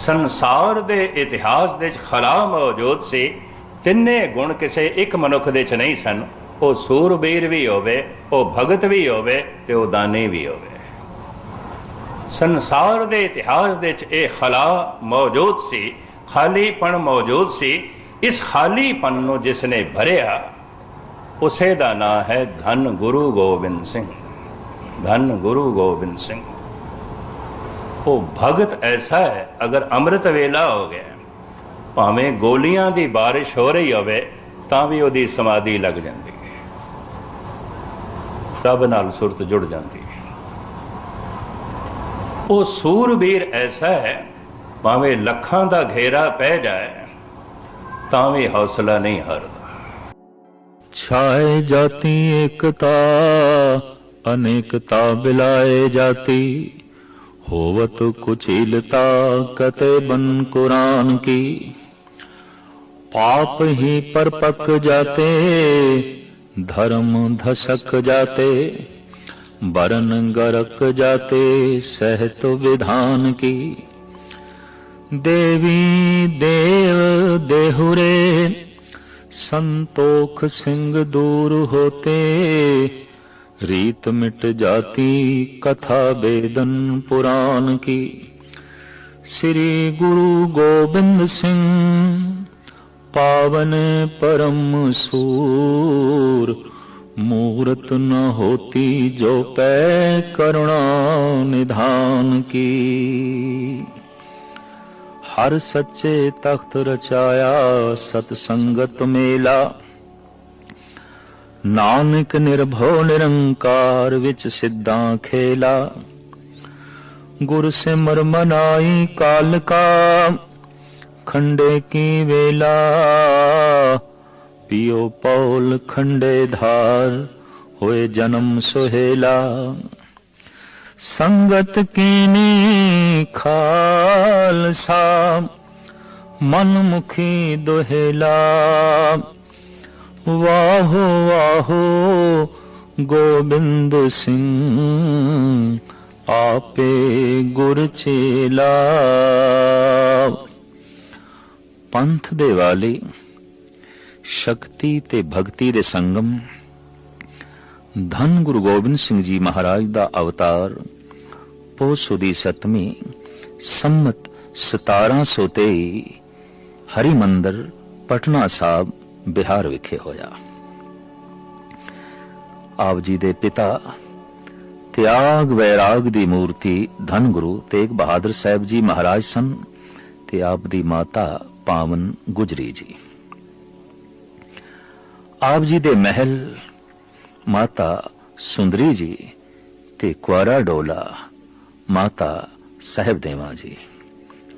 ਸੰਸਾਰ ਦੇ ਇਤਿਹਾਸ ਦੇ ਵਿੱਚ ਖਲਾ ਮੌਜੂਦ ਸੀ। ਤਿੰਨੇ ਗੁਣ ਕਿਸੇ ਇੱਕ ਮਨੁੱਖ ਦੇ 'ਚ ਨਹੀਂ ਸਨ। ਉਹ ਸੂਰਬੀਰ ਵੀ ਹੋਵੇ, ਉਹ ਭਗਤ ਵੀ ਹੋਵੇ ਤੇ ਉਹ ਦਾਨੀ ਵੀ ਹੋਵੇ। ਸੰਸਾਰ ਦੇ ਇਤਿਹਾਸ ਦੇ 'ਚ ਇਹ ਖਲਾ ਮੌਜੂਦ ਸੀ, ਖਾਲੀਪਣ ਮੌਜੂਦ ਸੀ। ਇਸ ਖਾਲੀਪਣ ਨੂੰ ਜਿਸ ਨੇ ਭਰਿਆ ਉਸੇ ਦਾ ਨਾਂ ਹੈ ਧੰਨ ਗੁਰੂ ਗੋਬਿੰਦ ਸਿੰਘ। ਧੰਨ ਗੁਰੂ ਗੋਬਿੰਦ ਸਿੰਘ। ਉਹ ਭਗਤ ਐਸਾ ਹੈ, ਅਗਰ ਅੰਮ੍ਰਿਤ ਵੇਲਾ ਹੋ ਗਿਆ, ਭਾਵੇਂ ਗੋਲੀਆਂ ਦੀ ਬਾਰਿਸ਼ ਹੋ ਰਹੀ ਹੋਵੇ ਤਾਂ ਵੀ ਉਹਦੀ ਸਮਾਧੀ ਲੱਗ ਜਾਂਦੀ ਹੈ, ਰੱਬ ਨਾਲ ਸੁਰਤ ਜੁੜ ਜਾਂਦੀ ਹੈ। ਉਹ ਸੂਰਬੀਰ ਐਸਾ ਹੈ, ਭਾਵੇਂ ਲੱਖਾਂ ਦਾ ਘੇਰਾ ਪੈ ਜਾਏ ਤਾਂ ਵੀ ਹੌਸਲਾ ਨਹੀਂ ਹਾਰਦਾ। छाए जाती एकता अनेकता बिलाए जाती, होवत कुचिलता कते बन कुरान की। पाप ही पर पक जाते धर्म धसक जाते, बरन गरक जाते सहत विधान की। देवी देव देहुरे संतोख सिंह दूर होते, रीत मिट जाती कथा बेदन पुराण की। श्री गुरु गोबिंद सिंह पावन परम सूर, मूरत न होती जो पै करुणा निधान की। हर सच्चे तख्त रचाया सतसंगत मेला, नानक निर्भव निरंकार विच सिद्धां खेला। गुर सिमर मनाई काल का खंडे की वेला, पियो पौल खंडे धार होए जन्म सुहेला। संगत कीनी खालसा मनमुखी दोहेला, वाहो वाहो गोबिंद सिंह आपे गुर चेला। पंथ दे वाले शक्ति ते भक्ति दे संगम धन गुरु गोबिंद सिंह जी महाराज दा अवतार पो सुदी सतवीं संमत 1723 हरिमंदर पटना साहब बिहार विखे होया। आप जी दे पिता त्याग वैराग दी मूर्ति धन गुरु तेग बहादुर साहब जी महाराज सन ते आप दी माता पावन गुजरी जी। आप जी दे महल माता सुंदरी जी ते कुआरा डोला माता साहिब देवा जी।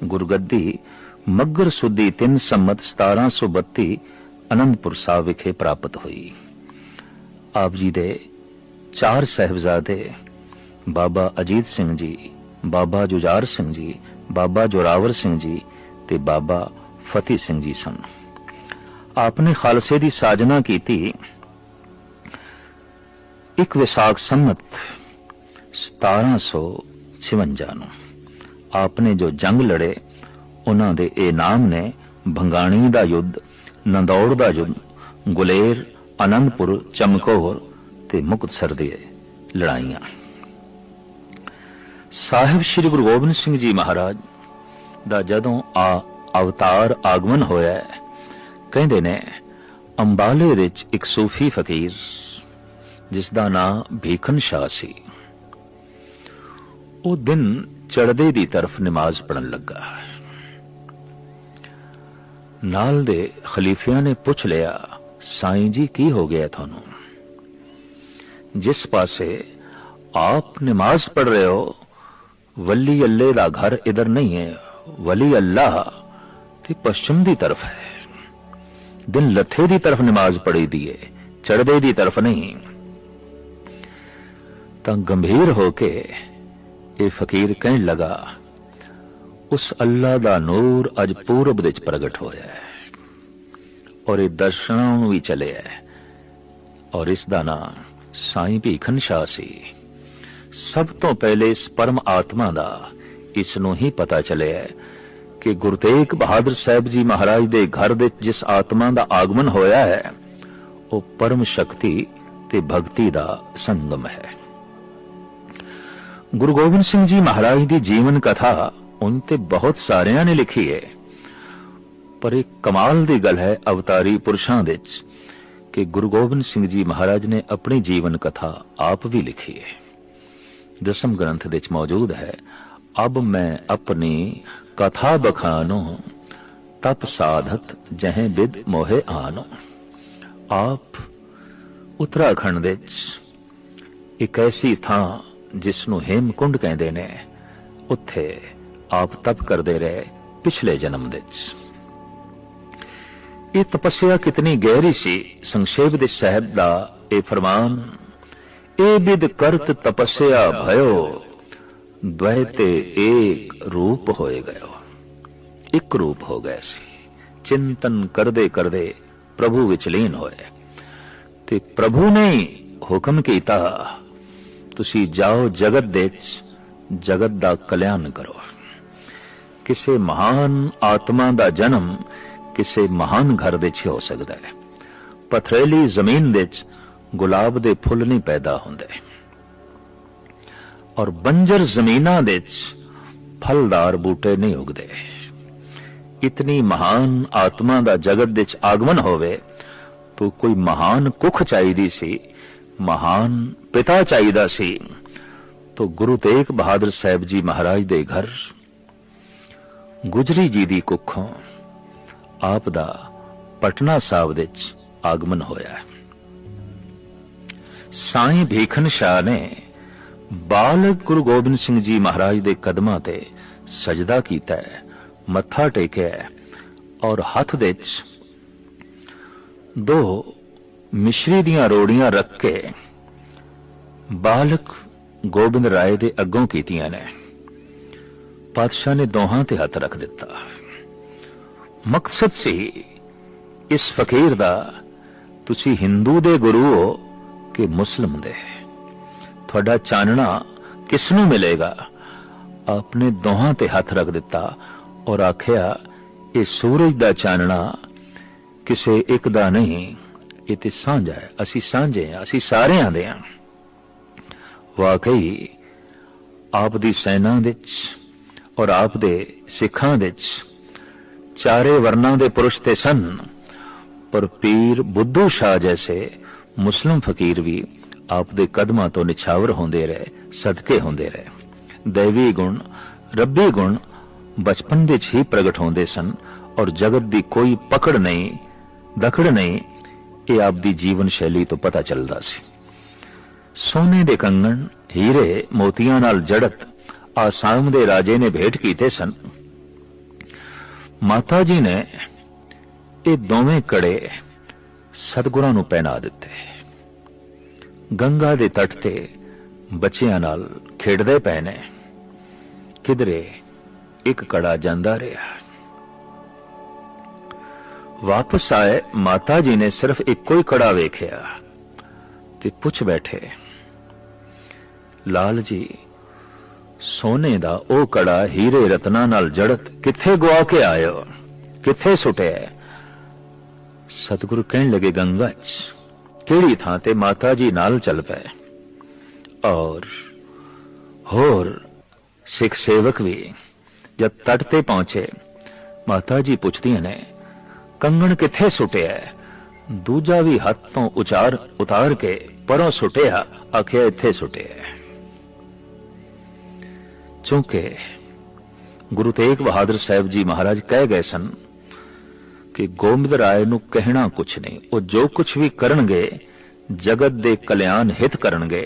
गुरगद्दी मगर सुदी 3 संमत 1732 आनंदपुर साहब विखे प्राप्त हुई। आप जी दे 4 साहिबजादे बाबा अजीत सिंह जी, बाबा जुजार सिंह जी, बाबा जोरावर सिंह जी ते बाबा फतेह सिंह जी सन। आपने खालसे दी साजना की थी। एक विसाख संमत 1756 ਨੂੰ आपने जो जंग लड़े उन्हां दे ए नाम ने भंगाणी दा युद्ध, नंदौड़ दा युद्ध, गुलेर, आनंदपुर, चमकौर ते मुक्तसर दी लड़ाइयां। साहिब श्री गुरु गोबिंद सिंह जी महाराज दा जदों अवतार आगमन होया, कहंदे ने अंबाले विच एक सूफी फकीर जिसदा नाम भीखन शाह सी, ਉਹ दिन चढ़दे दी तरफ नमाज पढ़न लगा। नाल दे खलीफिया ने पुछ लिया, साईं जी की हो गया थानू? जिस पासे आप नमाज पढ़ रहे हो वली अल्लाह दा घर इधर नहीं है, वली अल्लाह ते पश्चिम दी तरफ है। दिन लथे दी तरफ नमाज पढ़ी दी है, चढ़दे दी तरफ नहीं। तां गंभीर होके ये फकीर कहने लगा, उस अल्लाह दा नूर अज पूरब विच प्रगट होया है और ये दर्शनां भी चले है, और इस दा नाम साईं भीखन शाह सी। सब तो पहले इस परम आत्मा दा इस नूं ही पता चले है कि गुरु तेग बहादुर साहब जी महाराज दे घर दे जिस आत्मा दा आगमन होया है वो परम शक्ति ते भगती दा संगम है। गुरु गोबिंद सिंह जी महाराज दी जीवन कथा उन ते बहुत सारियां ने लिखी है, पर एक कमाल दी गल है अवतारी पुरुषां दे कि गुरु गोबिंद सिंह जी महाराज ने अपनी जीवन कथा आप भी लिखी है। दसम ग्रंथ दे मौजूद है, अब मैं अपनी कथा बखानो तप साधत जहें बिद मोहे आनो। आप उत्तराखंड दे एक ऐसी थां जिसनू हेमकुंड कहते ने, उत्थे आप तप करते रहे पिछले जन्म दे। ये तपस्या कितनी गहरी सी, संक्षेप दे साहब दा ए फरमान, ए बिद करत तपस्या भयो द्वैते एक रूप होए गयो। एक रूप हो गए सी, चिंतन करदे करदे प्रभु विच लीन होए ते प्रभु ने हुक्म कीता तुसी जाओ जगत दे जगत दा कल्याण करो। किसे महान आत्मा दा जन्म किसे महान घर दे हो सकता है। पथरेली जमीन दे गुलाब दे फुल नहीं पैदा होंदे और बंजर जमीना दे फलदार बूटे नहीं उगदे। इतनी महान आत्मा दा जगत दे आगमन होवे तो कोई महान कुख चाहिदी सी, महान पिता चाहिदा सी। तो गुरु तेग बहादुर साहब जी महाराज दे घर गुजरी जी दी कुखों आप दा पटना साहब दे आगमन होया। साईं भीखन शाह ने बालक गुरु गोबिंद सिंह जी महाराज दे कदमां ते सजदा कीता है, मत्था टेकिया और हथ दे दो मिश्री दियां रोड़ियां रख के बालक गोबिंद राय दे अग्गों कीतियां ने। पातशाह ने दोहां ते हथ रख दिता। मकसद सी इस फकीर दा तुसी हिंदू दे गुरु हो कि मुस्लिम दे, थोड़ा चानना किसनू मिलेगा। आपने दोहां ते हथ रख दिता और आख्या ये सूरज दा चानना किसे एक दा नहीं, ये ते सांझा है, असी सांझे हैं, असी सारे आंदे हैं। वाकई आप दी सेना दे और आप दे सिखां दे चारे वर्णां दे पुरुष ते सन, पर पीर बुद्धू शाह जैसे मुस्लिम फकीर भी आप दे कदमां तो निछावर होंदे रहे, सदके होंदे रहे। दैवी गुण रब्बी गुण बचपन दे ही प्रगट होंदे सन और जगत दी कोई पकड़ नहीं दखड़ नहीं, ये आप दी जीवन शैली तो पता चलदा सी। सोने दे कंगन हीरे मोतियां नाल जड़त आसाम दे राजे ने भेंट कीते सन। माता जी ने ये दोवें कड़े सतगुरां नूं पहना दिते। गंगा दे तट ते बच्चियां नाल खेडदे पए ने। किधरे एक कड़ा जांदा रहा। वापस आए माता जी ने सिर्फ इको ही कड़ा वेख्या ते पुछ बैठे, लाल जी सोने दा ओ कड़ा हीरे रत्ना नाल जड़त किथे गुआ के आयो, किथे सुटे? सतगुरु कहन लगे गंगा च। केड़ी थां ते माता जी नाल चल पे और होर सिख सेवक भी जब तट ते पहुंचे माता जी पुछदियां ने कंगण किथे सुटिया? दूजा भी हाथ तो उतार के परों सुटिया, आखिया इथे सुटिया। चूंकि गुरु तेग बहादुर साहब जी महाराज कह गए सन कि गोबिंद राय नूं कहना कुछ नहीं, वो जो कुछ भी करनगे जगत दे कल्याण हित करनगे।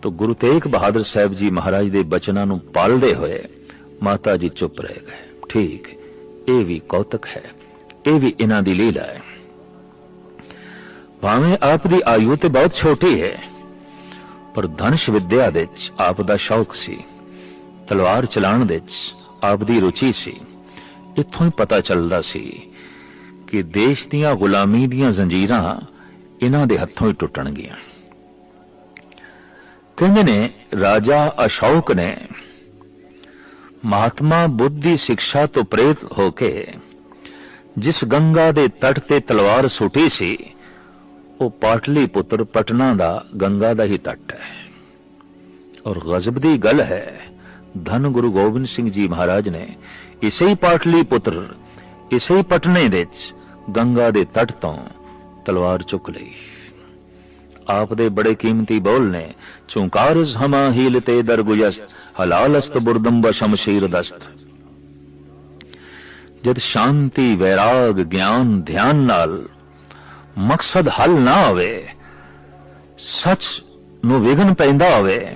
तो गुरु तेग बहादुर साहब जी महाराज दे बचनां नूं पालदे होए माता जी चुप रह गए। ठीक, ये भी कौतक है, ये भी इन्हां दी लीला है। भावें आप दी आयु ते बहुत छोटी है, पर धनुष विद्या दे आप दा शौक सी, तलवार चलाण दे आप दी रुचि सी। इत्थों ही पता चलदा सी कि देश दियां गुलामी दियां जंजीरां इन्हां दे हत्थों ही टुटणगियां। कहंदे ने राजा अशोक ने महात्मा बुद्ध ਦੀ ਸਿੱਖਿਆ ਤੋਂ ਪ੍ਰੇਰਿਤ ਹੋ ਕੇ ਜਿਸ ਗੰਗਾ ਦੇ ਤਟ ਤੇ ਤਲਵਾਰ ਸੁੱਟੀ ਸੀ ਉਹ ਪਾਟਲੀ ਪੁੱਤਰ ਪਟਨਾ ਦਾ ਗੰਗਾ ਦਾ ਹੀ ਤਟ ਹੈ। ਔਰ ਗਜ਼ਬ ਦੀ ਗੱਲ ਹੈ ਧੰਨ ਗੁਰੂ ਗੋਬਿੰਦ ਸਿੰਘ ਜੀ ਮਹਾਰਾਜ ਨੇ ਇਸੇ ਹੀ ਪਾਟਲੀ ਪੁੱਤਰ ਇਸੇ ਹੀ ਪਟਨੇ ਦੇ ਵਿੱਚ ਗੰਗਾ ਦੇ ਤਟ ਤੋਂ ਤਲਵਾਰ ਚੁੱਕ ਲਈ। ਆਪ ਦੇ ਬੜੇ ਕੀਮਤੀ ਬੋਲ ਨੇ ਚੁੰਕਾਰਜ਼ ਹਮਾ ਹੀਲਤੇ ਦਰਗੁਯਸਤ ਹਲਾਲਸਤ ਬੁਰਦੰਬ ਸ਼ਮਸ਼ੀਰ ਦਸਤ। ਜਦ ਸ਼ਾਂਤੀ ਵੈਰਾਗ ਗਿਆਨ ਧਿਆਨ ਨਾਲ ਮਕਸਦ ਹੱਲ ਨਾ ਹੋਵੇ, ਸੱਚ ਨੂੰ ਵਿਘਨ ਪੈਂਦਾ ਹੋਵੇ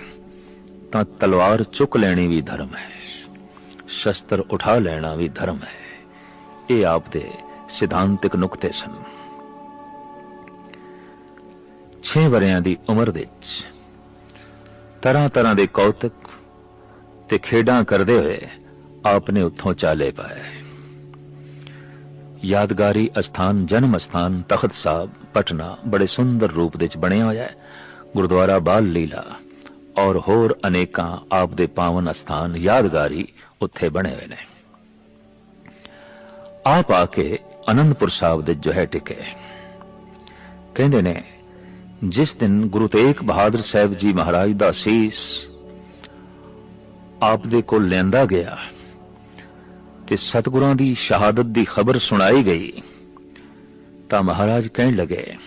ਤਾਂ ਤਲਵਾਰ ਚੁੱਕ ਲੈਣੀ ਵੀ ਧਰਮ ਹੈ, ਸ਼ਸਤਰ ਉਠਾ ਲੈਣਾ ਵੀ ਧਰਮ ਹੈ। ਇਹ ਆਪ ਦੇ ਸਿਧਾਂਤਿਕ ਨੁਕਤੇ ਸਨ। 6 ਵਰਿਆਂ ਦੀ ਉਮਰ ਵਿੱਚ ਤਰ੍ਹਾਂ ਤਰ੍ਹਾਂ ਦੇ ਕੌਤਕ ਤੇ ਖੇਡਾਂ ਕਰਦੇ ਹੋਏ ਆਪ ਨੇ ਉੱਥੋਂ ਚਾਲੇ ਪਾਏ। ਯਾਦਗਾਰੀ ਅਸਥਾਨ ਜਨਮ ਅਸਥਾਨ ਤਖਤ ਸਾਹਿਬ ਪਟਨਾ ਬੜੇ ਸੁੰਦਰ ਰੂਪ ਵਿੱਚ ਬਣਿਆ ਹੋਇਆ ਹੈ। ਗੁਰਦੁਆਰਾ ਬਾਲ ਲੀਲਾ ਔਰ ਹੋਰ ਅਨੇਕਾਂ ਆਪ ਦੇ ਪਾਵਨ ਅਸਥਾਨ ਯਾਦਗਾਰੀ ਉੱਥੇ ਬਣੇ ਹੋਏ ਨੇ। ਆਪ ਆ ਕੇ ਅਨੰਦਪੁਰ ਸਾਹਿਬ ਦੇ ਜੋ ਹੈ ਟਿਕੇ। ਕਹਿੰਦੇ ਨੇ ਜਿਸ ਦਿਨ ਗੁਰੂ ਤੇਗ ਬਹਾਦਰ ਸਾਹਿਬ ਜੀ ਮਹਾਰਾਜ ਦਾ ਸੀਸ ਆਪ ਦੇ ਕੋਲ ਲਿਆਂਦਾ ਗਿਆ ਤੇ ਸਤਿਗੁਰਾਂ ਦੀ ਸ਼ਹਾਦਤ ਦੀ ਖਬਰ ਸੁਣਾਈ ਗਈ ਤਾਂ ਮਹਾਰਾਜ ਕਹਿਣ ਲੱਗੇ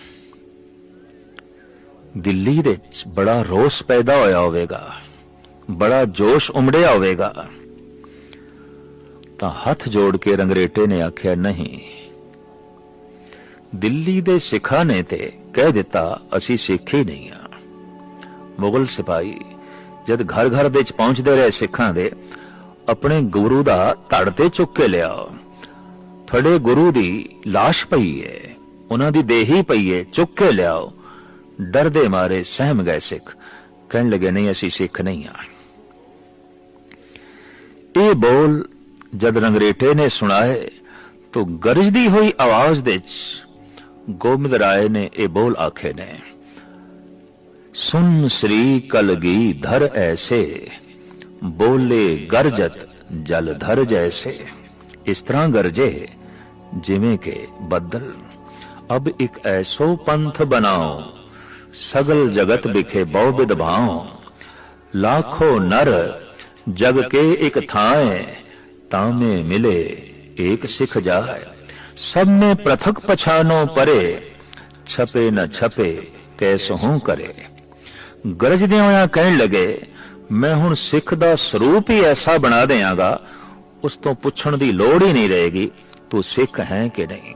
ਦਿੱਲੀ ਦੇ ਵਿੱਚ ਬੜਾ ਰੋਸ ਪੈਦਾ ਹੋਇਆ ਹੋਵੇਗਾ, ਬੜਾ ਜੋਸ਼ ਉਮੜਿਆ ਹੋਵੇਗਾ। ਤਾਂ ਹੱਥ ਜੋੜ ਕੇ ਰੰਗਰੇਟੇ ਨੇ ਆਖਿਆ ਨਹੀਂ, ਦਿੱਲੀ ਦੇ ਸਿੱਖਾਂ ਨੇ ਤੇ ਕਹਿ ਦਿੱਤਾ ਅਸੀਂ ਸਿੱਖ ਹੀ ਨਹੀਂ ਆ। ਮੁਗਲ ਸਿਪਾਹੀ ਜਦ ਘਰ ਘਰ ਵਿੱਚ ਪਹੁੰਚਦੇ ਰਹੇ ਸਿੱਖਾਂ ਦੇ ਆਪਣੇ ਗੁਰੂ ਦਾ ਧੜ ਤੇ ਚੁੱਕ ਕੇ ਲਿਆਓ, ਤੁਹਾਡੇ ਗੁਰੂ ਦੀ ਲਾਸ਼ ਪਈ ਏ, ਉਹਨਾਂ ਦੀ ਦੇਹੀ ਪਈ ਏ, ਚੁੱਕ ਕੇ ਲਿਆਓ। ਡਰਦੇ ਮਾਰੇ ਸਹਿਮ ਗਏ ਸਿੱਖ, ਕਹਿਣ ਲੱਗੇ ਨਹੀਂ ਅਸੀਂ ਸਿੱਖ ਨਹੀਂ ਆ। ਇਹ ਬੋਲ ਜਦ ਰੰਗਰੇਟੇ ਨੇ ਸੁਣਾਏ ਤਾਂ ਗਰਜਦੀ ਹੋਈ ਆਵਾਜ਼ ਵਿੱਚ ਗੋਬਿੰਦ ਰਾਏ ਨੇ ਇਹ ਬੋਲ ਆਖੇ ਨੇ ਸੁਨ ਸ੍ਰੀ ਕਲਗੀ ਧਰ ਐਸੇ ਬੋਲੇ ਗਰਜਤ ਜਲ ਧਰ ਜੈਸੇ। ਇਸ ਤਰ੍ਹਾਂ ਗਰਜੇ ਜਿਵੇਂ ਕਿ ਬੱਦਲ। ਅਬ ਇੱਕ ਐਸੋ ਪੰਥ ਬਣਾਓ ਸਗਲ ਜਗਤ ਬਿਖੇ ਬਹੁ ਬਿਦ ਭਾਉ। ਲਾਖੋ ਨਰ ਜਗ ਕੇ ਇੱਕ ਥਾਏ ਤਾਮੇ ਮਿਲੇ एक सिख जाए। सब में पृथक पछानो परे छपे न छपे कैसहू करे। गरजदे होया कहन लगे मैं हुण सिख दा स्वरूप ही ऐसा बना देंगा उस तो पुछण दी लोड़ ही नहीं रहेगी तू सिख है कि नहीं।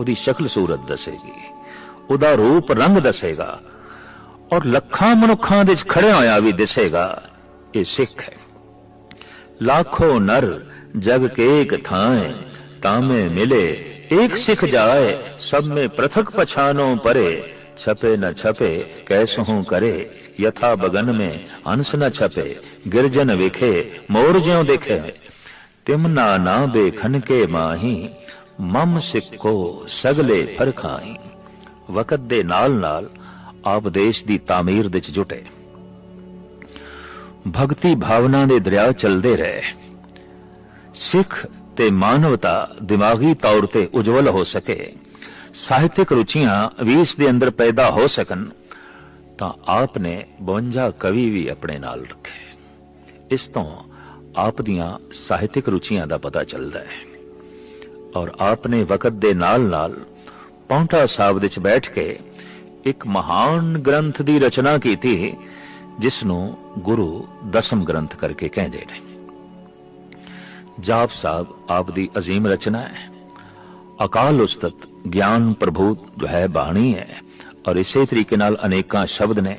उदी शक्ल सूरत दसेगी, उदा रूप रंग दसेगा और लखां मनुखां दे खड़े होया भी दिसेगा ये सिख है। लाखों नर जग के एक थाए तामे मिले एक सिख जाए। सब में पृथक पछानो परे छपे न छपे कैसहू करे। यथा बगन में हंस न छपे गिरजन विखे मोर ज्यों दिखे। तिमना ना बेखन के माही मम सिक्को सगले फरखाई। वकत दे नाल नाल आप देश दी तामीर विच जुटे। भगती भावना दे दरिया चलदे रहे। सिख ते मानवता दिमागी तौर ते उज्जवल हो सके, ਸਾਹਿਤਿਕ ਰੁਚੀਆਂ ਵੀ ਇਸ ਦੇ ਅੰਦਰ ਪੈਦਾ ਹੋ ਸਕਣ ਤਾਂ ਆਪ ਨੇ 52 ਕਵੀ ਵੀ ਆਪਣੇ ਨਾਲ ਰੱਖੇ। ਇਸ ਤੋਂ ਆਪ ਦੀਆਂ ਸਾਹਿਤਿਕ ਰੁਚੀਆਂ ਦਾ ਪਤਾ ਚੱਲਦਾ ਹੈ। ਔਰ ਆਪ ਨੇ ਵਕਤ ਦੇ ਨਾਲ-ਨਾਲ ਪੌਂਟਾ ਸਾਹਿਬ ਵਿੱਚ ਬੈਠ ਕੇ ਇੱਕ ਮਹਾਨ ਗ੍ਰੰਥ ਦੀ ਰਚਨਾ ਕੀਤੀ ਜਿਸ ਨੂੰ ਗੁਰੂ ਦਸਮ ਗ੍ਰੰਥ ਕਰਕੇ ਕਹਿੰਦੇ ਨੇ। ਜਾਪ ਸਾਹਿਬ ਆਪ ਦੀ ਅਜ਼ੀਮ ਰਚਨਾ ਹੈ। ਅਕਾਲ ਉਸਤਤ ਗਿਆਨ ਪ੍ਰਭੂਤ ਜੋ ਹੈ ਬਾਣੀ ਹੈ ਔਰ ਇਸੇ ਤਰੀਕੇ ਨਾਲ ਅਨੇਕਾਂ ਸ਼ਬਦ ਨੇ।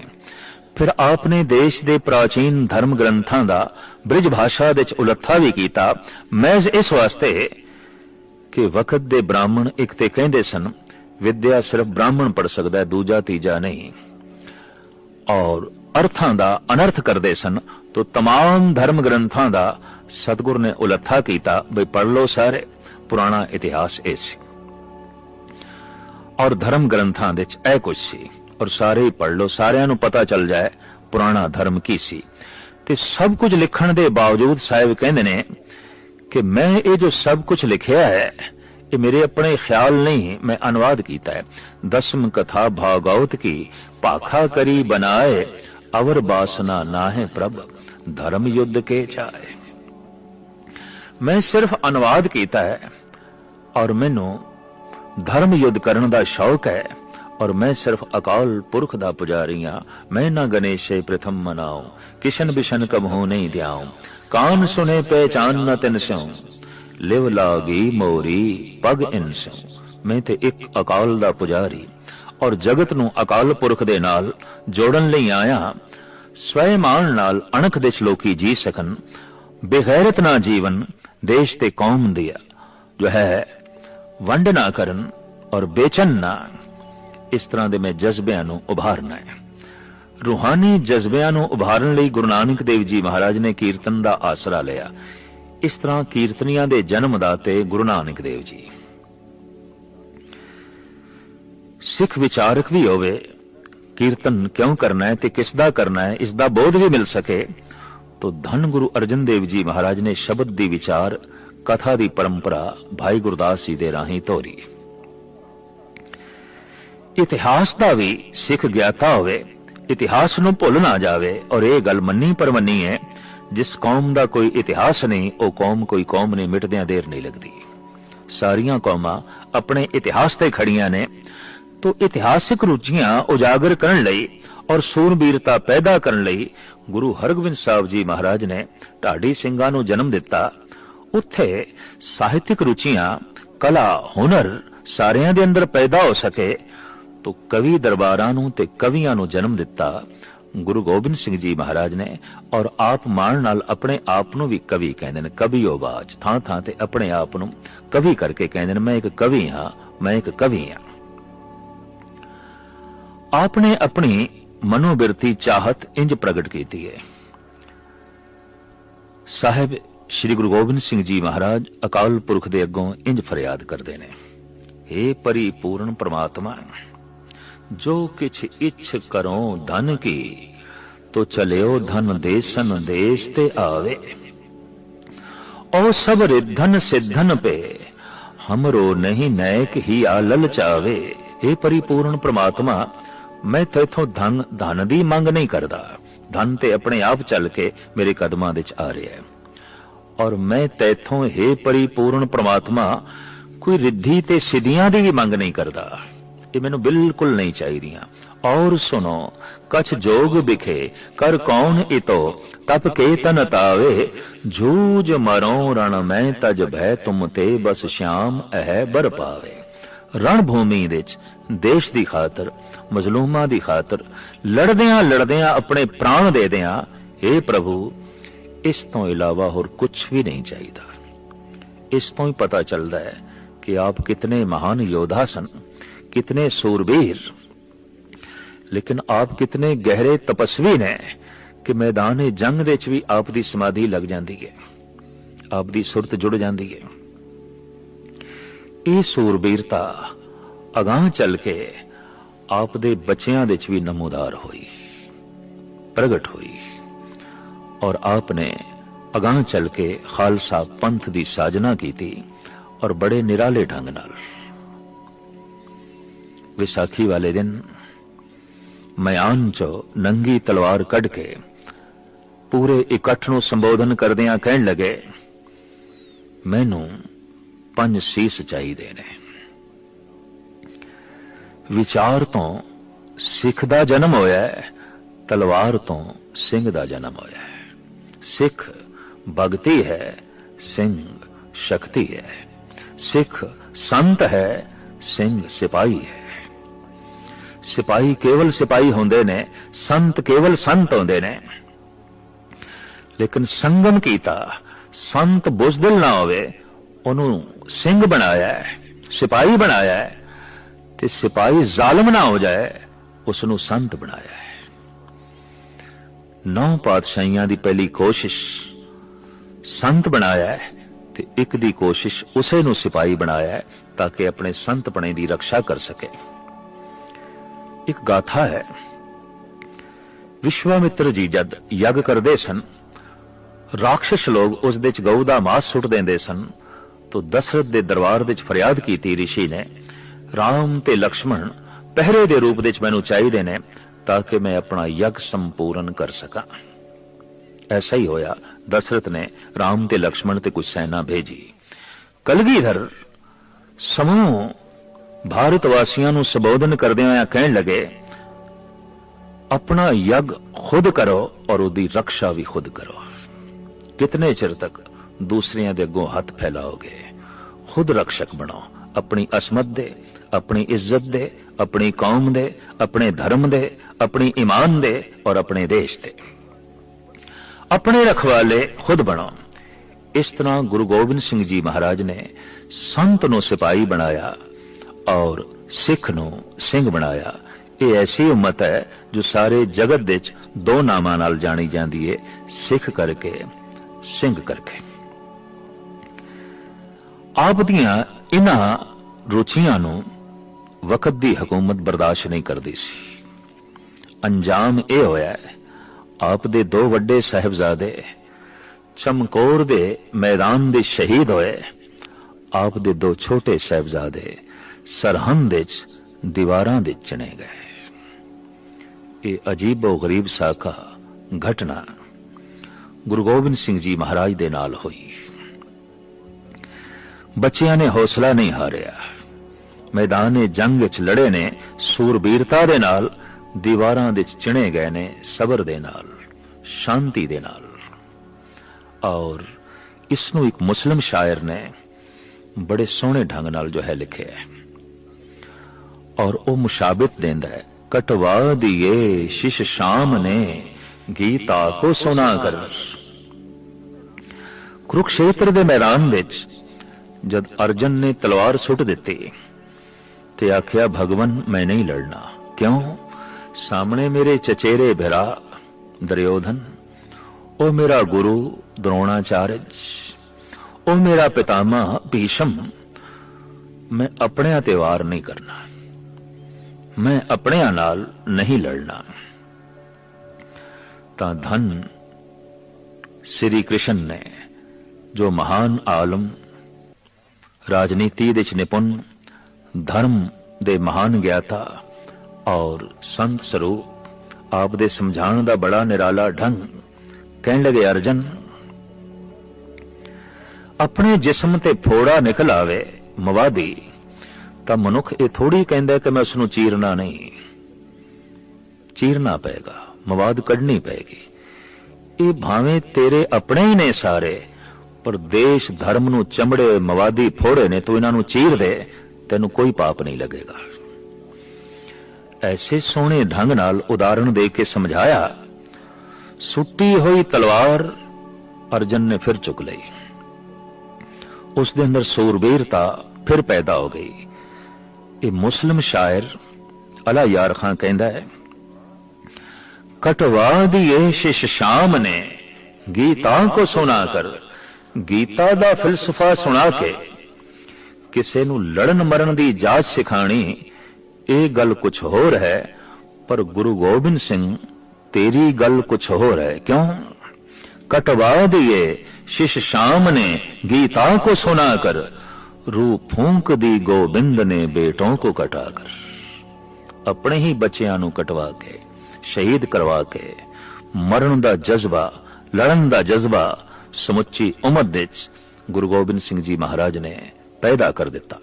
ਫਿਰ ਆਪ ਨੇ ਦੇਸ਼ ਦੇ ਪ੍ਰਾਚੀਨ ਧਰਮ ਗ੍ਰੰਥਾਂ ਦਾ ਬ੍ਰਿਜ ਭਾਸ਼ਾ ਵਿੱਚ ਉਲੱਥਾ ਵੀ ਕੀਤਾ, ਮਹਿਜ਼ ਇਸ ਵਾਸਤੇ ਕਿ ਵਕਤ ਦੇ ਬ੍ਰਾਹਮਣ ਇੱਕ ਤੇ ਕਹਿੰਦੇ ਸਨ ਵਿਦਿਆ ਸਿਰਫ ਬ੍ਰਾਹਮਣ ਪੜ ਸਕਦਾ ਹੈ, ਦੂਜਾ ਤੀਜਾ ਨਹੀਂ, ਔਰ ਅਰਥਾਂ ਦਾ ਅਨਰਥ ਕਰਦੇ ਸਨ। तो तमाम धर्म ग्रंथां दा सतगुर ने उलत्था कीता बई पढ़ लो सारे, पुराना इतिहास ए सी और धर्म ग्रंथां दे ए कुछ सी और सारे ही पढ़ लो, सारियां नूं पता चल जाए पुराना धर्म की सी। ਤੇ ਸਭ ਕੁਝ ਲਿਖਣ ਦੇ ਬਾਵਜੂਦ ਸਾਹਿਬ ਕਹਿੰਦੇ ਨੇ ਕਿ ਮੈਂ ਇਹ ਜੋ ਸਭ ਕੁਝ ਲਿਖਿਆ ਹੈ ਇਹ ਮੇਰੇ ਆਪਣੇ ਖਿਆਲ ਨਹੀਂ, मैं अनुवाद कीता है। 10 कथा भागवत की भाखा करी बनाए, अवर बासना नाहे प्रभ धर्म युद्ध के चाहे। मैं सिर्फ अनुवाद कीता है और मैनू धर्म युद्ध करने का शौक है, और मैं सिर्फ अकाल पुरख दा पुजारी हां। मैं ना गणेशे प्रथम मनाऊं, किशन बिशन कबहू नहीं ध्याऊं। कान सुने पहचान न तिन स्यों, लिव लागी मोरी पग इन स्यों। मैं ते एक अकाल दा पुजारी और जगत नू अकाल पुरख दे नाल जोड़न लई आया। स्वयमान नाल अणख दे श्लोकी जी सकन, बेगैरत ना जीवन देश ते कौम दिया जो है वंड ना करन और बेचन ना। इस तरह दे मैं जज्बियां नू उभारना है। रूहानी जज्बियां नू उभारन लई गुरु नानक देव जी महाराज ने कीर्तन दा आसरा लिया। इस तरह कीर्तनियां दे जन्मदाते गुरु नानक देव जी। सिख विचारक भी होवे, कीर्तन क्यों करना है ते किसदा करना है इसदा बोध भी मिल सके, तो धन गुरु अर्जन देव जी महाराज ने शब्द दी विचार कथा दी परंपरा भाई गुरदास जी दे राही तोरी। इतिहास का भी सिख ज्ञाता होवे, इतिहास नूं भुल ना जावे, और यह गल मन्नी पर मन्नी है जिस कौम का कोई इतिहास नहीं वो कौम कोई कौम नहीं, मिटदियां देर नहीं लगती। सारियां कौमां अपने इतिहास ते खड़ियां ने, तो इतिहासिक रुचियां उजागर करन लई और सूरबीरता पैदा करन लई गुरु हरगोबिंद साहब जी महाराज ने ढाडी ਸਿੰਘਾਂ ਨੂੰ जन्म दिता। उत्थे ਸਾਹਿਤਿਕ रुचियां कला हुनर सारियां दे अंदर पैदा हो सके, तो कवि दरबारां नूं ते कवियां नूं जन्म दिता गुरु गोबिंद सिंह जी महाराज ने। और आप मान नाल अपने आप नूं भी कवि कहंदे ने, कवि आवाज थां थां ते अपने आप नूं कवि करके कहंदे ने, मैं एक कवि हां, मैं एक कवि हां। आपने अपनी मनोबिरती चाहत इंज प्रगट कीती है। साहिब श्री गुरु गोबिंद सिंह जी महाराज अकाल पुरख दे अगों इंज फरियाद करदे ने, हे परिपूर्ण परमात्मा, जो किछ इच्छ करो धन की, तो चलियो धन देसन देश ते आवे। ओ सब रिद्धन सिद्धन पे, हमरो नहीं नैक ही आ ललचावे। हे परिपूर्ण परमात्मा, मैं तैथों धन दी मंग नहीं करदा, धन ते अपने आप चल के मेरे कदमां दे आ रहा है। और मैं तैथों हे परिपूर्ण परमात्मा कोई रिद्धि ते सिद्धियां दी भी मंग नहीं करदा, ये मैनू बिल्कुल नहीं चाहिए। और सुनो, कछ जोग बिखे कर कौन इतो, तप के तन तावे, जूझ मरो रण मैं तज भय तुम ते, बस श्याम अह बर पावे। रणभूमि विच देश दी खातर, मजलूमां दी खातर लड़दियां लड़दियां अपने प्राण दे दियां, हे प्रभु इस तो इलावा होर कुछ भी नहीं चाहिए। इस तो ही पता चलता है कि आप कितने महान योद्धा सन, कितने सूरबीर, लेकिन आप कितने गहरे तपस्वी ने कि मैदान जंग दे भी आप दी समाधि लग जाती है, आप दी सुरत जुड़ जाती है। ये सूरबीरता अगां चल के आप दे बच्चियां दे भी नमूदार हुई, प्रगट हुई। और आपने अगां चल के खालसा पंथ दी साजना की थी, और बड़े निराले ढंग नाल। विसाखी वाले दिन मयान चो नंगी तलवार कढ़ के पूरे इकट्ठ नूं संबोधन करदियां कहण लगे, मैनू 5 सीस चाहिए ने। विचार तो सिख दा जन्म होया है, तलवार तो सिंह दा जन्म होया है। सिख भगती है, सिंह शक्ति है। सिख संत है, सिंह सिपाही है। सिपाही केवल सिपाही होंदे ने, संत केवल संत होंदे ने। लेकिन संगम कीता संत बुजदिल ना होवे, उन्होंने सिंह बनाया है, सिपाही बनाया है, ते सिपाही जालिम ना हो जाए, उसनु संत बनाया है। 9 पातशाहियां दी पहली कोशिश संत बनाया है, ते एक दी कोशिश उसे नु सिपाही बनाया है, ताकि अपने संतपने दी रक्षा कर सके। एक गाथा है, विश्वामित्र जी जद यज्ञ करते सन ਰਾਖਸ਼ ਲੋਕ ਉਸ ਦੇ ਚ ਗਊ ਦਾ ਮਾਸ ਸੁੱਟ ਦਿੰਦੇ ਸਨ। ਤੋ ਦਸ਼ਰਥ ਦੇ ਦਰਬਾਰ ਵਿੱਚ ਫਰਿਆਦ ਕੀਤੀ ਰਿਸ਼ੀ ਨੇ, ਰਾਮ ਤੇ ਲਕਸ਼ਮਣ ਪਹਿਰੇ ਦੇ ਰੂਪ ਵਿੱਚ ਮੈਨੂੰ ਚਾਹੀਦੇ ਨੇ ਤਾਂ ਕਿ ਮੈਂ ਆਪਣਾ ਯੱਗ ਸੰਪੂਰਨ ਕਰ ਸਕਾਂ। ਐਸਾ ਹੀ ਹੋਇਆ। ਦਸ਼ਰਥ ਨੇ ਰਾਮ ਤੇ ਲਕਸ਼ਮਣ ਤੇ ਕੁਝ ਸੈਨਾ ਭੇਜੀ। ਕਲਗੀਧਰ ਸਮੂਹ ਭਾਰਤ ਵਾਸੀਆਂ ਨੂੰ ਸੰਬੋਧਨ ਕਰਦਿਆਂ ਹੋਇਆਂ ਕਹਿਣ ਲੱਗੇ, ਆਪਣਾ ਯੱਗ ਖੁਦ ਕਰੋ ਔਰ ਉਹਦੀ ਰੱਖਿਆ ਵੀ ਖੁਦ ਕਰੋ। ਕਿਤਨੇ ਚਿਰ ਤੱਕ ਦੂਸਰਿਆਂ ਦੇ ਅੱਗੋਂ ਹੱਥ ਫੈਲਾਓਗੇ? ਖੁਦ ਰਕਸ਼ਕ ਬਣੋ, ਆਪਣੀ ਅਸਮਤ ਦੇ, ਆਪਣੀ ਇੱਜ਼ਤ ਦੇ, ਆਪਣੀ ਕੌਮ ਦੇ, ਆਪਣੇ ਧਰਮ ਦੇ, ਆਪਣੀ ਈਮਾਨ ਦੇ ਔਰ ਆਪਣੇ ਦੇਸ਼ ਦੇ। ਆਪਣੇ ਰਖਵਾਲੇ ਖੁਦ ਬਣੋ। ਇਸ ਤਰ੍ਹਾਂ ਗੁਰੂ ਗੋਬਿੰਦ ਸਿੰਘ ਜੀ ਮਹਾਰਾਜ ਨੇ ਸੰਤ ਨੂੰ ਸਿਪਾਹੀ ਬਣਾਇਆ ਔਰ ਸਿੱਖ ਨੂੰ ਸਿੰਘ ਬਣਾਇਆ। ਇਹ ਐਸੀ ਉਮਤ ਹੈ ਜੋ ਸਾਰੇ ਜਗਤ ਵਿੱਚ ਦੋ ਨਾਮਾਂ ਨਾਲ ਜਾਣੀ ਜਾਂਦੀ ਹੈ, ਸਿੱਖ ਕਰਕੇ, ਸਿੰਘ ਕਰਕੇ। ਆਪ ਦੀਆਂ ਇਨ੍ਹਾਂ ਰੁਚੀਆਂ ਨੂੰ ਵਕਤ ਦੀ ਹਕੂਮਤ ਬਰਦਾਸ਼ਤ ਨਹੀਂ ਕਰਦੀ ਸੀ। ਅੰਜਾਮ ਇਹ ਹੋਇਆ, ਆਪ ਦੇ ਦੋ ਵੱਡੇ ਸਾਹਿਬਜ਼ਾਦੇ ਚਮਕੌਰ ਦੇ ਮੈਦਾਨ ਦੇ ਸ਼ਹੀਦ ਹੋਏ। ਆਪ ਦੇ ਦੋ ਛੋਟੇ ਸਾਹਿਬਜ਼ਾਦੇ ਸਰਹੰਦ ਵਿੱਚ ਦੀਵਾਰਾਂ ਵਿੱਚ ਚਿਣੇ ਗਏ। ਇਹ ਅਜੀਬੋ ਗਰੀਬ ਸਾਖਾ ਘਟਨਾ ਗੁਰੂ ਗੋਬਿੰਦ ਸਿੰਘ ਜੀ ਮਹਾਰਾਜ ਦੇ ਨਾਲ ਹੋਈ। ਬੱਚਿਆਂ ਨੇ ਹੌਸਲਾ ਨਹੀਂ ਹਾਰਿਆ, ਮੈਦਾਨੇ ਜੰਗ ਵਿੱਚ ਲੜੇ ਨੇ, ਸੂਰਬੀਰਤਾ ਦੇ ਨਾਲ ਦੀਵਾਰਾਂ ਵਿੱਚ ਚਿਣੇ ਗਏ ਨੇ, ਸਬਰ ਦੇ ਨਾਲ, ਸ਼ਾਂਤੀ ਦੇ ਨਾਲ। ਔਰ ਇਸ ਨੂੰ ਇੱਕ ਮੁਸਲਿਮ ਸ਼ਾਇਰ ਨੇ ਬੜੇ ਸੋਹਣੇ ਢੰਗ ਨਾਲ ਜੋ ਹੈ ਲਿਖਿਆ ਹੈ ਔਰ ਉਹ ਮੁਸ਼ਾਬਤ ਦਿੰਦਾ ਹੈ, ਕਟਵਾ ਦੀਏ ਸ਼ਿਸ਼ ਸ਼ਾਮ ਨੇ ਗੀਤਾ ਕੋ ਸੁਣਾ ਕਰ। ਕੁਰੂਕਸ਼ੇਤਰ ਦੇ ਮੈਦਾਨ ਵਿੱਚ ਜਦ ਅਰਜਨ ਨੇ ਤਲਵਾਰ ਸੁੱਟ ਦਿੱਤੀ ਤੇ ਆਖਿਆ, ਭਗਵਨ ਮੈਂ ਨਹੀਂ ਲੜਨਾ। ਕਿਉਂ? ਸਾਹਮਣੇ ਮੇਰੇ ਚਚੇਰੇ ਭਰਾ ਦੁਰਯੋਧਨ, ਉਹ ਮੇਰਾ ਗੁਰੂ ਦਰੋਣਾਚਾਰਜ, ਉਹ ਮੇਰਾ ਪਿਤਾਮਾ ਭੀਸ਼ਮ, ਮੈਂ ਆਪਣਿਆਂ ਤੇ ਵਾਰ ਨਹੀਂ ਕਰਨਾ, ਮੈਂ ਆਪਣਿਆਂ ਨਾਲ ਨਹੀਂ ਲੜਨਾ। ਤਾਂ ਧੰਨ ਸ੍ਰੀ ਕ੍ਰਿਸ਼ਨ ਨੇ, ਜੋ ਮਹਾਨ ਆਲਮ, ਰਾਜਨੀਤੀ ਦੇ ਨਿਪੁੰਨ, ਧਰਮ ਦੇ ਮਹਾਨ ਗਿਆਤਾ ਔਰ ਸੰਤ ਸਰੂਪ, ਆਪ ਦੇ ਸਮਝਾਉਣ ਦਾ ਬੜਾ ਨਿਰਾਲਾ ਢੰਗ। ਕਹਿਣ ਲਗੇ, ਅਰਜਨ, ਆਪਣੇ ਜਿਸਮ ਤੇ ਫੋੜਾ ਨਿਕਲ ਆਵੇ ਮਵਾਦੀ ਤਾਂ ਮਨੁੱਖ ਇਹ ਥੋੜੀ ਕਹਿੰਦਾ ਕਿ ਮੈਂ ਉਸ ਨੂੰ ਚੀਰਨਾ ਨਹੀਂ, ਚੀਰਨਾ ਪਏਗਾ, ਮਵਾਦ ਕੱਢਣੀ ਪਏਗੀ। ਇਹ ਭਾਵੇਂ ਤੇਰੇ ਆਪਣੇ ਹੀ ਨੇ ਸਾਰੇ, ਪਰ ਦੇਸ਼ ਧਰਮ ਨੂੰ ਚਮੜੇ ਮਵਾਦੀ ਫੋੜੇ ਨੇ, ਤੂੰ ਇਹਨਾਂ ਨੂੰ ਚੀਰ ਦੇ, ਤੈਨੂੰ ਕੋਈ ਪਾਪ ਨਹੀਂ ਲੱਗੇਗਾ। ਐਸੇ ਸੋਹਣੇ ਢੰਗ ਨਾਲ ਉਦਾਹਰਣ ਦੇ ਕੇ ਸਮਝਾਇਆ। ਸੁੱਟੀ ਹੋਈ ਤਲਵਾਰ ਅਰਜਨ ਨੇ ਫਿਰ ਚੁੱਕ ਲਈ। ਉਸ ਦੇ ਅੰਦਰ ਸੂਰਬੀਰਤਾ ਫਿਰ ਪੈਦਾ ਹੋ ਗਈ। ਇਹ ਮੁਸਲਿਮ ਸ਼ਾਇਰ ਅਲਾ ਯਾਰ ਖਾਂ ਕਹਿੰਦਾ ਹੈ, ਕਟਵਾ ਦੀਏ ਸ਼ਿਸ਼ ਸ਼ਾਮ ਨੇ ਗੀਤਾ ਕੋ ਸੁਣਾ ਕਰ। ਗੀਤਾ ਦਾ ਫਿਲਸਫਾ ਸੁਣਾ ਕੇ ਕਿਸੇ ਨੂੰ ਲੜਨ ਮਰਨ ਦੀ ਜਾਚ ਸਿਖਾਣੀ, ਇਹ ਗੱਲ ਕੁਝ ਹੋਰ ਹੈ, ਪਰ ਗੁਰੂ ਗੋਬਿੰਦ ਸਿੰਘ ਤੇਰੀ ਗੱਲ ਕੁਝ ਹੋਰ ਹੈ। ਕਿਉਂ? ਕਟਵਾ ਦੀਏ शिष श्याम ने गीता को सुनाकर रू फूंक दी गोबिंद ने बेटों को कटाकर। अपने ही बच्चियां नूं कटवा के, शहीद करवा के, मरण दा जज्बा, लड़न दा जज्बा समुच्ची उम्मत विच गुरु गोबिंद सिंह जी महाराज ने पैदा कर दिता।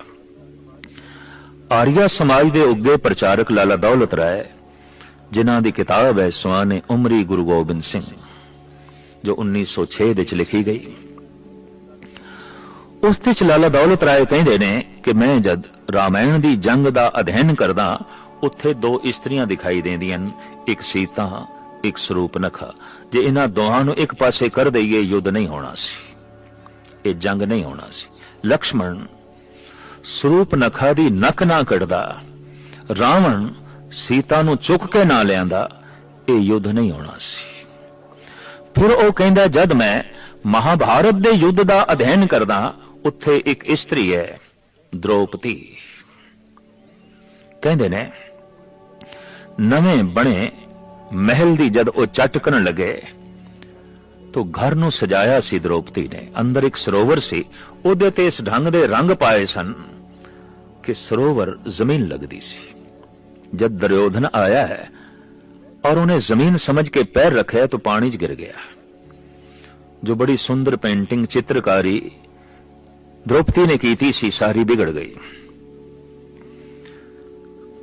आर्या समाज दे उगे प्रचारक लाला दौलत राय, जिन्हां दी किताब है सुआने उमरी गुरु गोबिंद सिंह, जो 1906 विच लिखी गई। उस विच लाला दौलत राय कहंदे ने कि मैं जद रामायण दी जंग दा अध्ययन करदा, उत्थे दो इस्त्रियां दिखाई देंदियां, एक सीता एक सुरूपनखा। जे इन्हां दोहां नूं एक पासे कर दईए युद्ध नहीं होना सी, ये जंग नहीं होना सी। लक्ष्मण सुरूपनखा दी नक ना कटदा, रावण सीता नूं चुक के ना लियांदा, ये युद्ध नहीं होना सी। फिर ਉਹ ਕਹਿੰਦਾ ਜਦ ਮੈਂ ਮਹਾਭਾਰਤ ਦੇ ਯੁੱਧ ਦਾ ਅਧਿਐਨ ਕਰਦਾ, ਉੱਥੇ ਇੱਕ ਇਸਤਰੀ ਹੈ ਦ੍ਰੋਪਦੀ। ਕਹਿੰਦੇ ਨੇ ਨਵੇਂ ਬਣੇ ਮਹਿਲ ਦੀ ਜਦ ਉਹ ਚੱਟ ਕਰਨ ਲੱਗੇ ਤੋ ਘਰ ਨੂੰ ਸਜਾਇਆ ਸੀ ਦ੍ਰੋਪਦੀ ਨੇ। ਅੰਦਰ ਇੱਕ ਸਰੋਵਰ ਸੀ, ਉਹਦੇ ਤੇ ਇਸ ਢੰਗ ਦੇ ਰੰਗ ਪਾਏ ਸਨ ਕਿ ਸਰੋਵਰ ਜ਼ਮੀਨ ਲੱਗਦੀ ਸੀ। ਜਦ ਦੁਰਯੋਧਨ ਆਇਆ ਹੈ और उन्हें जमीन समझ के पैर रखे तो पानी च गिर गया। जो बड़ी सुंदर पेंटिंग चित्रकारी द्रौपदी ने की थी सी सारी बिगड़ गई।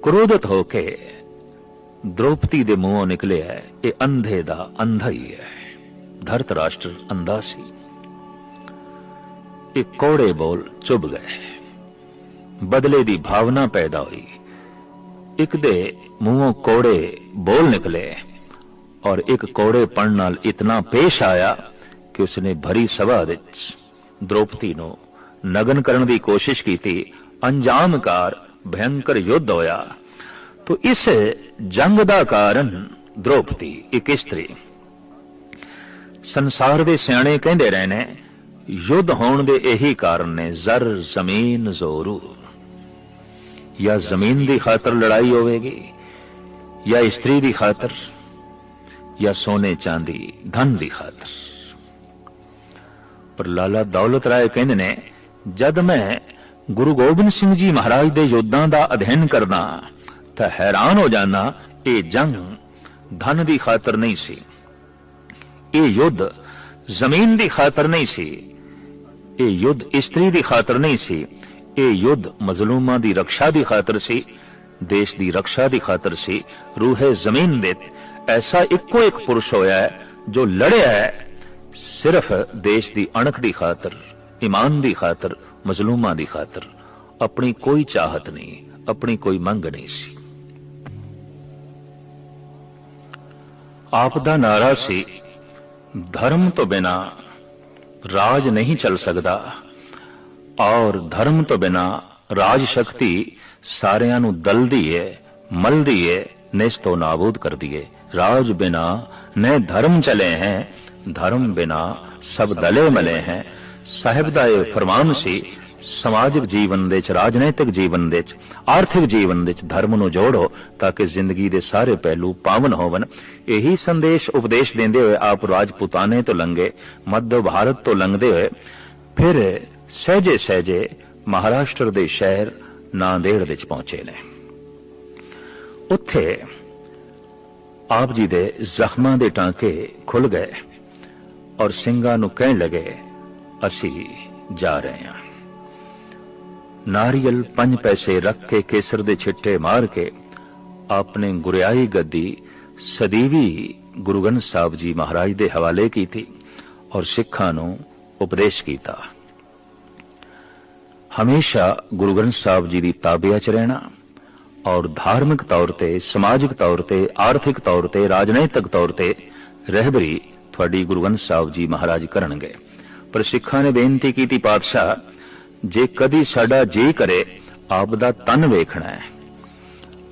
क्रोधित होके द्रौपदी दे मुंहों निकले है ये अंधे दा अंधा ही है। धरतराष्ट्र अंधा सी। ये कौड़े बोल चुभ गए, बदले दी भावना पैदा हुई। एक दे मुंहों कोड़े बोल निकले और एक कोड़ेपण नाल इतना पेश आया कि उसने भरी सभा विच द्रौपदी नूं नगन करन दी कोशिश की थी। अंजामकार भयंकर युद्ध होया। तो इस जंग दा कारण द्रौपदी एक स्त्री। संसार दे सियाणे कहंदे रहे ने युद्ध होण दे यही कारण ने जर जमीन जोरू। या जमीन दी खातर लड़ाई होवेगी, या स्त्री दी खातर, या सोने चांदी धन दी खातर। पर लाला दौलत राय कहंदे ने जद मैं गुरु गोबिंद सिंह जी महाराज दे योद्धां दा अध्ययन करना तां हैरान हो जाना। ये जंग धन दी खातर नहीं सी, ये युद्ध जमीन दी खातर नहीं सी, ये युद्ध स्त्री दी खातर नहीं सी, ये युद्ध मजलूमां दी रक्षा दी खातर सी, देश दी रक्षा दी खातर सी। रूहे जमीन दे ऐसा इको एक पुरुष होया है जो लड़िया है सिर्फ देश दी अणख दी खातर, ईमान दी खातर, मजलूमां दी खातर। अपनी कोई चाहत नहीं, अपनी कोई मंग नहीं सी। आप दा नारा सी धर्म तो बिना राज नहीं चल सकता और धर्म तो बिना राज शक्ति सारियां नूं दलदी है, मलदी है, निस्तो नाबूद कर दिए। राज बिना न धर्म चले हैं, धर्म बिना सब दले मले हैं। साहिब दा ये फरमान सी समाजिक जीवन दे च, राजनीतिक जीवन दे च, आर्थिक जीवन दे च धर्म नूं जोड़ो ताकि जिंदगी दे सारे पहलू पावन होवन। यही संदेश उपदेश देंदे हुए आप राजपुताने तो लंघे, मध्य भारत तो लंघदे हुए फिर सहजे सहजे महाराष्ट्र दे शहर नांदेड़ विच पहुंचे ने। उत्थे आप जी दे जख्मां दे टांके खुल गए और ਸਿੰਘਾਂ ਨੂੰ ਕਹਿਣ लगे ਅਸੀਂ जा रहे हैं। नारियल 5 पैसे रख के केसर दे छिट्टे मार के आपने गुरियाई गद्दी सदीवी गुरु ग्रंथ साहब जी महाराज दे हवाले की थी और सिखां नूं उपदेश कीता। हमेशा गुरु ग्रंथ साहब जी दी ताबिया च रहना और धार्मिक तौर ते, समाजिक तौर ते, आर्थिक तौर ते, राजनीतिक तौर ते रहबरी थोड़ी गुरु ग्रंथ साहब जी महाराज करनगे। पर सिखां ने बेनती की थी पातशाह जे कदी साडा जी करे आप दा तन वेखना है,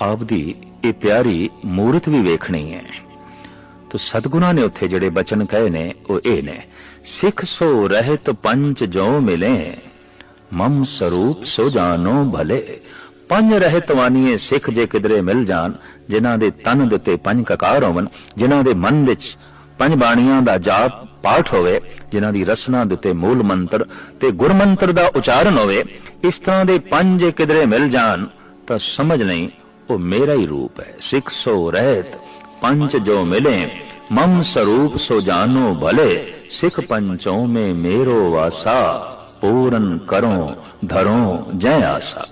आप दी ये प्यारी मूरत भी वेखनी है। तो सतगुणा ने उत्थे जड़े बचन कहे ने वो ए ने सिख सो रहत पंच जो मिले मम स्वरूप सो जानो भले। पंज रहत वानिए सिख जे किधरे मिल जान जिन्हां दे तन दे उत्ते पंज ककार होवन, जिन्हां दे मन विच पंज बाणियां दा जाप पाठ होवे, जिन्हां दी रसना दे उत्ते मूल मंत्र ते गुरमंत्र दा उचारण होवे। इस तरह दे पंज जे किधरे मिल जान तां समझ नहीं वो मेरा ही रूप है। सिख सो रहत पंच जो मिले मम स्वरूप सो जानो भले। सिख पंचों में मेरो वासा पूरन करो धरो जय आसा।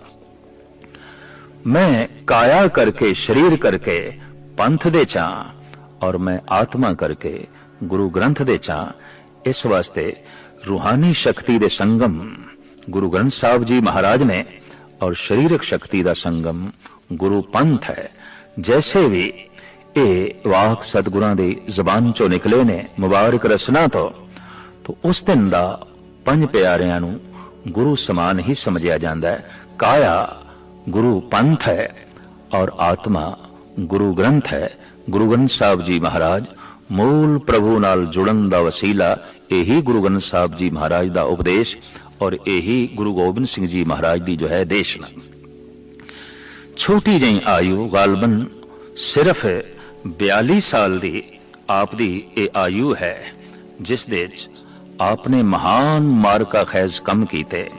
मैं काया करके शरीर करके पंथ दे चा और मैं आत्मा करके गुरु ग्रंथ दे चा। इस वास्ते रूहानी शक्ति दे संगम गुरु ग्रंथ साहब जी महाराज ने और शारीरिक शक्ति दा संगम गुरु पंथ है। जैसे भी ये वाक सतगुरां दी जबान चो निकले ने मुबारक रसना तो उस दिन दा पंज प्यारियां नूं गुरु समान ही समझिया जांदा है। काया गुरु पंथ है और आत्मा गुरु ग्रंथ है। गुरु ग्रंथ साहब जी महाराज मूल प्रभु नाल जुड़न दा वसीला यही गुरु ग्रंथ साहब जी महाराज दा उपदेश और यही गुरु गोबिंद सिंह जी महाराज दी जो है देशना। छोटी जी आयु गालबन सिर्फ 42 साल दी आप दी ये आयु है, ਜਿਸ ਦੇ ਵਿੱਚ ਆਪਨੇ ਮਹਾਨ ਮਾਰਕਾ ਖੈਜ਼ ਕੰਮ ਕੀਤੇ,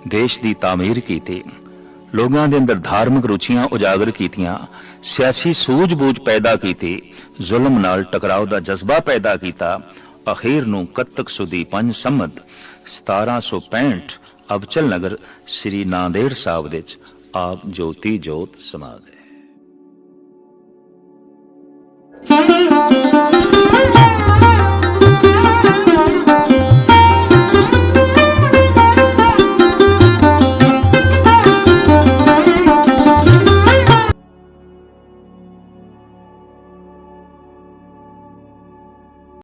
ਦੇਸ਼ ਦੀ ਤਾਮੀਰ ਕੀਤੀ, ਲੋਕਾਂ ਦੇ ਅੰਦਰ ਧਾਰਮਿਕ ਰੁਚੀਆਂ ਉਜਾਗਰ ਕੀਤੀਆਂ, ਸਿਆਸੀ ਸੂਝ-ਬੂਝ ਪੈਦਾ ਕੀਤੀ, ਜ਼ੁਲਮ ਨਾਲ ਟਕਰਾਓ ਦਾ ਜਜ਼ਬਾ ਪੈਦਾ ਕੀਤਾ। ਅਖੀਰ ਨੂੰ ਕੱਤਕ ਸੁਦੀ 5 ਸੰਮਤ 1765 ਅਬਚਲ ਨਗਰ ਸ੍ਰੀ ਨਾਂਦੇੜ ਸਾਹਿਬ ਵਿੱਚ ਆਪ ਜੋਤੀ ਜੋਤ ਸਮਾ ਗਏ।